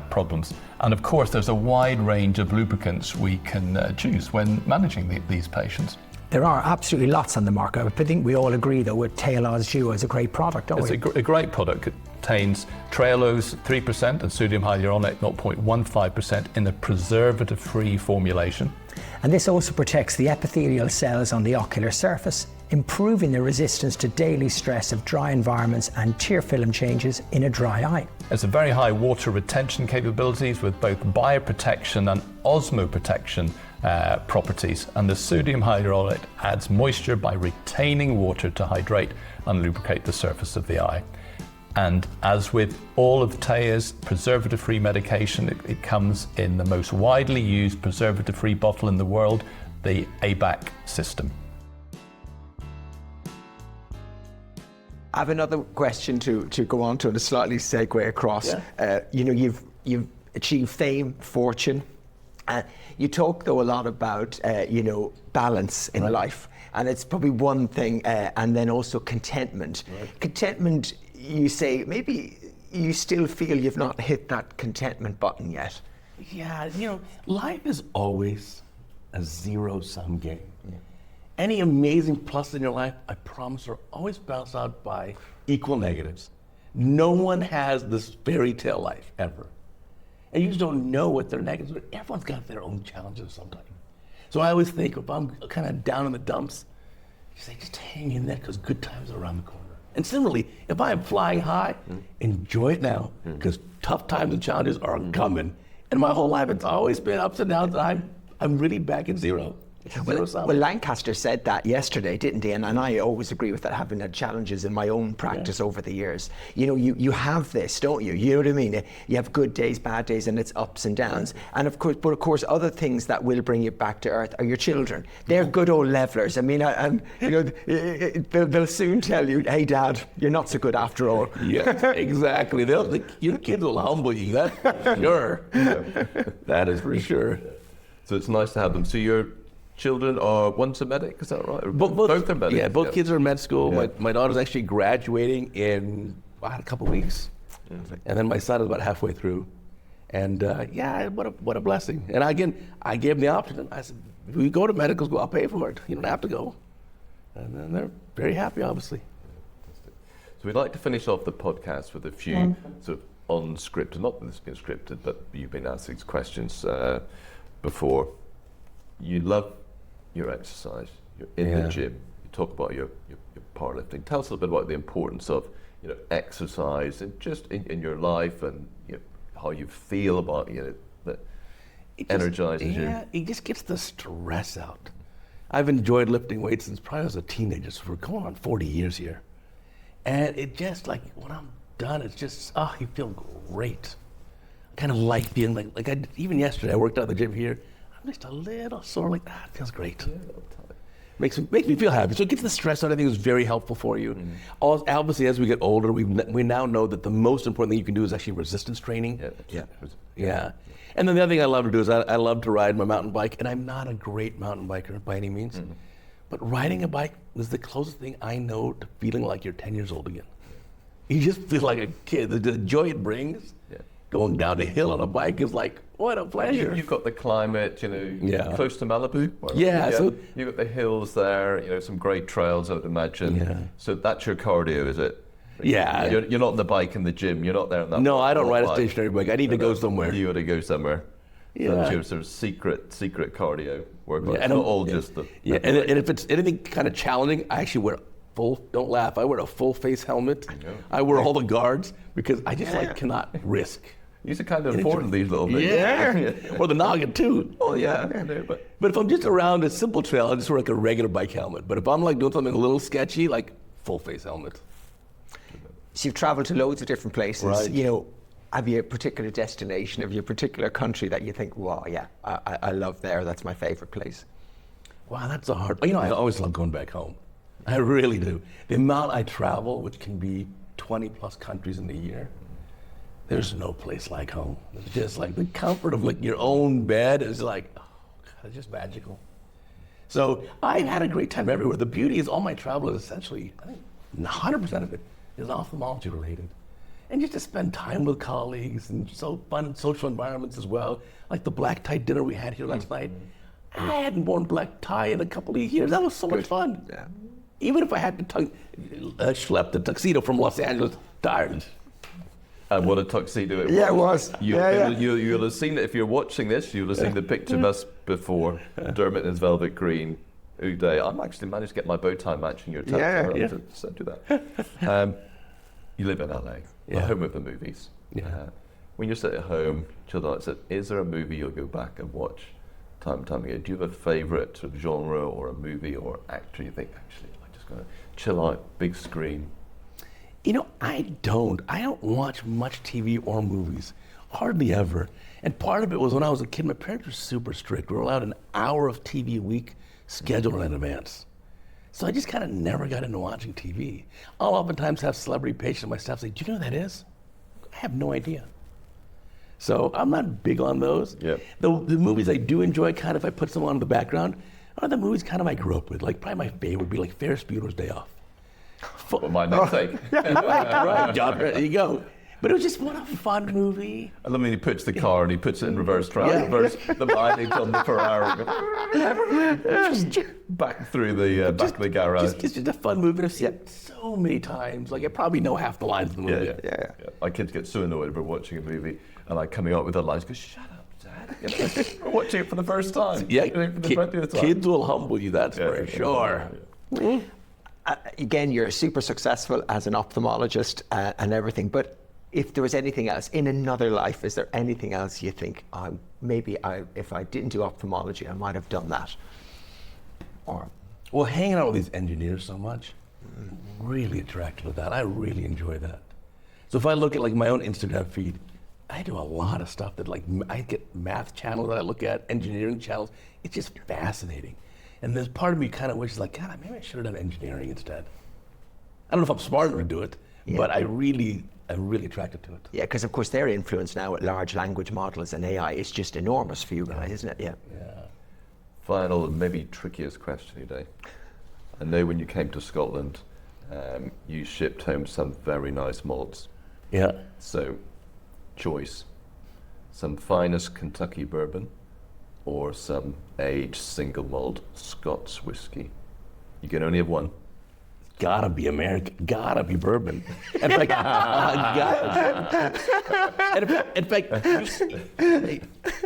problems. And of course, there's a wide range of lubricants we can choose when managing these patients. There are absolutely lots on the market. I think we all agree, though, with Théa's Duo is a great product, don't It's we? a great product. It contains trehalose 3% and sodium hyaluronate 0.15% in a preservative-free formulation. And this also protects the epithelial cells on the ocular surface, improving the resistance to daily stress of dry environments and tear film changes in a dry eye. It's a very high water retention capabilities with both bioprotection and osmoprotection properties, and the sodium hyaluronate adds moisture by retaining water to hydrate and lubricate the surface of the eye. And as with all of Théa's preservative-free medication, it comes in the most widely used preservative-free bottle in the world, the ABAC system. I have another question to go on to and a slightly segue across. Yeah. You've achieved fame, fortune. You talk though a lot about balance in life, and it's probably one thing, and then also contentment. Right. Contentment, you say maybe you still feel you've not hit that contentment button yet. Yeah, life is always a zero-sum game. Yeah. Any amazing plus in your life, I promise, are always balanced out by equal negatives. No one has this fairy tale life ever. And you just don't know what their negatives are. Everyone's got their own challenges sometimes. So I always think if I'm kind of down in the dumps, you say, just hang in there because good times are around the corner. And similarly, if I am flying high, enjoy it now because tough times and challenges are coming. And my whole life, it's always been ups and downs. I'm really back at zero. Well, Lancaster said that yesterday, didn't he? And I always agree with that, having had challenges in my own practice over the years. You have this, don't you? You know what I mean? You have good days, bad days, and it's ups and downs. And of course, other things that will bring you back to earth are your children. They're good old levelers. I mean, they'll soon tell you, hey, Dad, you're not so good after all. Yeah, exactly. Your kids will humble you, that's for sure. That is for sure. So it's nice to have them. So your children are, one's a medic, is that right? Both are medics? Yeah, both kids are in med school. Yeah. My daughter's actually graduating in a couple of weeks. Yeah. And then my son is about halfway through. And what a blessing. And again, I gave them the option. I said, if we go to medical school, I'll pay for it. You don't have to go. And then they're very happy, obviously. So we'd like to finish off the podcast with a few sort of unscripted, not that this has been scripted, but you've been asked these questions before. You love your exercise, you're in the gym, you talk about your powerlifting. Tell us a little bit about the importance of exercise and just in your life and how you feel about that energizes you. Yeah, it just gets the stress out. I've enjoyed lifting weights since probably as a teenager, so we're going on 40 years here. And it just when I'm done, it's just, you feel great. I kind of like feeling like even yesterday I worked out at the gym here. I'm just a little sore like that. Feels great. Yeah, makes me feel happy. So it gets the stress out. I think it's very helpful for you. Obviously, as we get older, we now know that the most important thing you can do is actually resistance training. Yeah. And then the other thing I love to do is I love to ride my mountain bike, and I'm not a great mountain biker by any means, but riding a bike is the closest thing I know to feeling like you're 10 years old again. You just feel like a kid. The joy it brings. Going down the hill on a bike is like, what a pleasure. You've got the climate, close to Malibu. So you've got the hills there, some great trails, I would imagine. Yeah. So that's your cardio, is it? Yeah. You're not on the bike in the gym. You're not there on that. No, I don't ride a stationary bike. I need to go somewhere. You got to go somewhere. Yeah. So that's your sort of secret cardio workout. It's not all just the. Yeah, and if it's anything kind of challenging, I actually wear don't laugh, I wear a full face helmet. I wear all the guards because I just cannot risk. These are kind of important, these little things. Yeah. Or the noggin too. Oh yeah. But if I'm just around a simple trail, I just wear like a regular bike helmet. But if I'm doing something a little sketchy, like full face helmet. So you've traveled to loads of different places. Right. Have you a particular destination, have you a particular country that you think, wow, yeah, I love there, that's my favorite place? Wow, that's a hard, I always love going back home. I really do. The amount I travel, which can be 20 plus countries in a year, there's no place like home. It's just like the comfort of your own bed is like, oh God, it's just magical. So I've had a great time everywhere. The beauty is all my travel is essentially, I think 100% of it is ophthalmology related. And just to spend time with colleagues and so fun social environments as well. Like the black tie dinner we had here last night. I hadn't worn black tie in a couple of years. That was so much fun. Yeah. Even if I had to schlep the tuxedo from Los Angeles to Ireland. And what a tuxedo it was. Yeah, it was. You'll have seen it, if you're watching this, you'll have seen the picture of us before. Dermot in his velvet green, Uday. I'm actually managed to get my bow tie matching your tattoo. Yeah. So do that. You live in LA, the home of the movies. Yeah. When you're sitting at home, chilled out, is there a movie you'll go back and watch time and time again? Do you have a favourite sort of genre or a movie or actor you think, actually, I'm just going to chill out, big screen? You know, I don't watch much TV or movies, hardly ever. And part of it was when I was a kid, my parents were super strict. We were allowed an hour of TV a week scheduled in advance. So I just kind of never got into watching TV. I'll oftentimes have celebrity patients on my staff say, do you know who that is? I have no idea. So I'm not big on those. Yep. The movies I do enjoy, kind of, if I put some on in the background, are the movies kind of I grew up with. Like, probably my favorite would be like Ferris Bueller's Day Off. Well, my next take. Right, John, there you go. But it was just what a fun movie. I mean, he puts the car and he puts it in reverse track, reverse the mileage on the Ferrari. Back through the back of the garage. It's just a fun movie. I've seen it so many times. Like, I probably know half the lines of the movie. Yeah. My kids get so annoyed about watching a movie and like coming up with the lines, go, shut up, Dad. We're watching it for the first time. Yeah, For the 20th time. kids will humble you, that's for sure. Again, you're super successful as an ophthalmologist and everything, but if there was anything else in another life, is there anything else you think, if I didn't do ophthalmology, I might have done that? Or Well, hanging out with these engineers so much, really attracted to that. I really enjoy that. So if I look at like my own Instagram feed, I do a lot of stuff that like, I get math channels that I look at, engineering channels. It's just fascinating. And there's part of me kind of wishes like, God, maybe I should have done engineering instead. I don't know if I'm smart enough to do it, but I'm really attracted to it. yeah, because of course their influence now with large language models and AI is just enormous for you guys, isn't it? Yeah. Final and maybe trickiest question today. I know when you came to Scotland, you shipped home some very nice malts. Yeah. So, choice. Some finest Kentucky bourbon or some aged single malt Scots whiskey. You can only have one. Gotta be American, gotta be bourbon. In fact,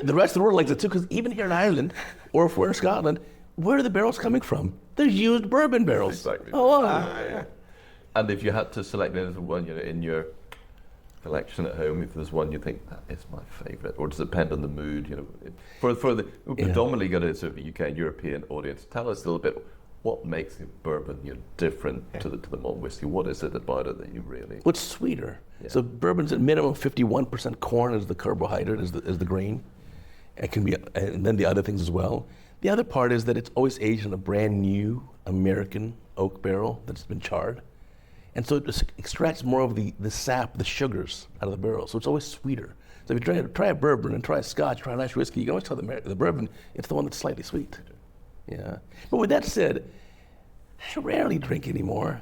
the rest of the world likes it too, because even here in Ireland, or if we're in Scotland, where are the barrels coming from? They're used bourbon barrels. Exactly. Oh, And if you had to select one in your collection at home, if there's one you think that is my favourite, or does it depend on the mood? For the predominantly got a sort of UK and European audience, tell us a little bit. What makes the bourbon different to the malt whiskey? What is it about it that you really? What's sweeter? Yeah. So bourbon's at minimum 51% corn as the carbohydrate, as the grain. It can be, and then the other things as well. The other part is that it's always aged in a brand new American oak barrel that's been charred. And so it just extracts more of the sap, the sugars out of the barrel. So it's always sweeter. So if you try a bourbon and try a Scotch, try an Irish whiskey, you can always tell the bourbon, it's the one that's slightly sweet. Yeah. But with that said, I rarely drink anymore,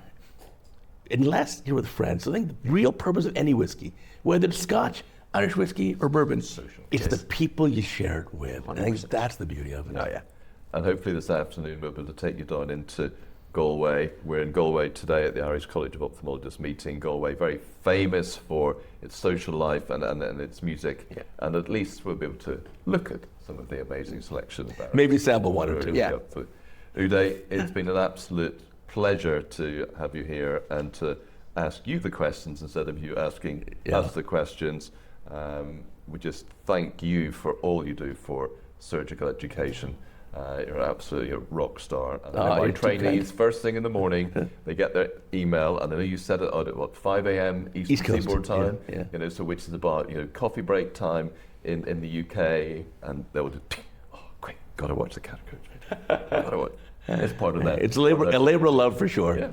unless you're with friends. So I think the real purpose of any whiskey, whether it's Scotch, Irish whiskey, or bourbon, it's the people you share it with. 100%. I think that's the beauty of it. Oh, yeah. And hopefully this afternoon we'll be able to take you down into Galway. We're in Galway today at the Irish College of Ophthalmologists meeting. Galway, very famous for its social life and its music. Yeah. And at least we'll be able to look at some of the amazing selection. Maybe sample one or two. Yeah. Uday, it's been an absolute pleasure to have you here and to ask you the questions instead of you asking us the questions. We just thank you for all you do for surgical education. You're absolutely a rock star. And my trainees, first thing in the morning, they get their email, and I know you set it out at 5 a.m. East Seaboard time, so which is about coffee break time in the UK, and they will do, quick, gotta watch the Cataract. Gotta watch. It's part of that. It's a labor of love for sure. Yeah.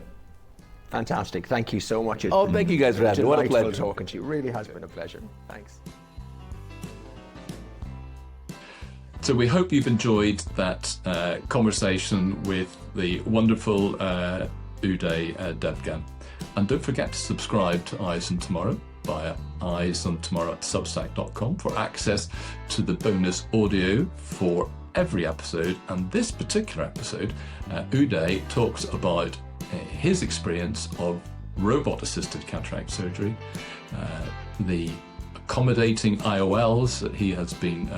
Fantastic. Thank you so much. Thank you guys for having me. What a pleasure talking to you. Really has been a pleasure. Thanks. So we hope you've enjoyed that conversation with the wonderful Uday Devgan. And don't forget to subscribe to Eyes on Tomorrow via eyesontomorrow@substack.com for access to the bonus audio for every episode, and this particular episode, Uday talks about his experience of robot-assisted cataract surgery, the accommodating IOLs that he has been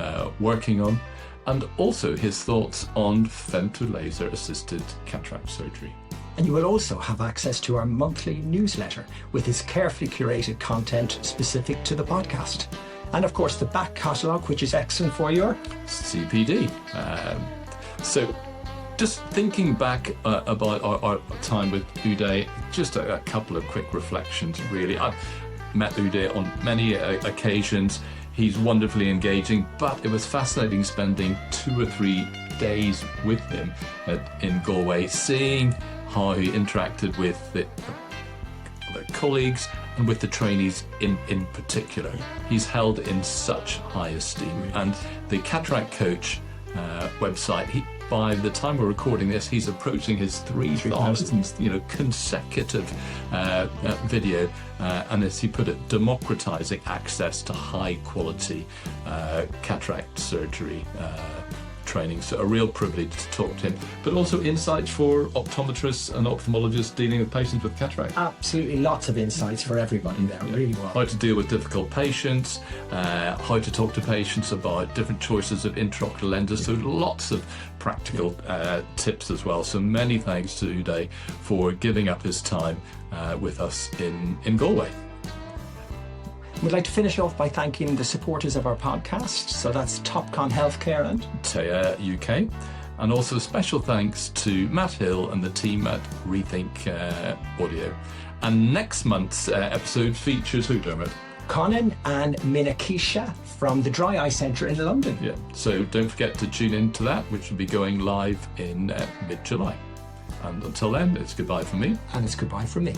working on, and also his thoughts on femtolaser-assisted cataract surgery. And you will also have access to our monthly newsletter with its carefully curated content specific to the podcast. And of course, the back catalogue, which is excellent for your CPD. So just thinking back about our time with Uday, just a couple of quick reflections, really. I've met Uday on many occasions. He's wonderfully engaging, but it was fascinating spending 2 or 3 days with him in Galway, seeing how he interacted with the colleagues and with the trainees in particular. He's held in such high esteem. And the Cataract Coach website, by the time we're recording this, he's approaching his 3,000 consecutive video, and as he put it, democratizing access to high quality cataract surgery training. So a real privilege to talk to him, but also insights for optometrists and ophthalmologists dealing with patients with cataract. absolutely lots of insights for everybody there, really well. How to deal with difficult patients, how to talk to patients about different choices of intraocular lenses. So lots of practical tips as well. So many thanks to Uday for giving up his time with us in Galway. We'd like to finish off by thanking the supporters of our podcast. So that's Topcon Healthcare and Théa UK. And also special thanks to Matt Hill and the team at Rethink Audio. And next month's episode features who, Dermot? Conan and Minakisha from the Dry Eye Centre in London. Yeah, so don't forget to tune in to that, which will be going live in mid-July. And until then, it's goodbye from me. And it's goodbye from me.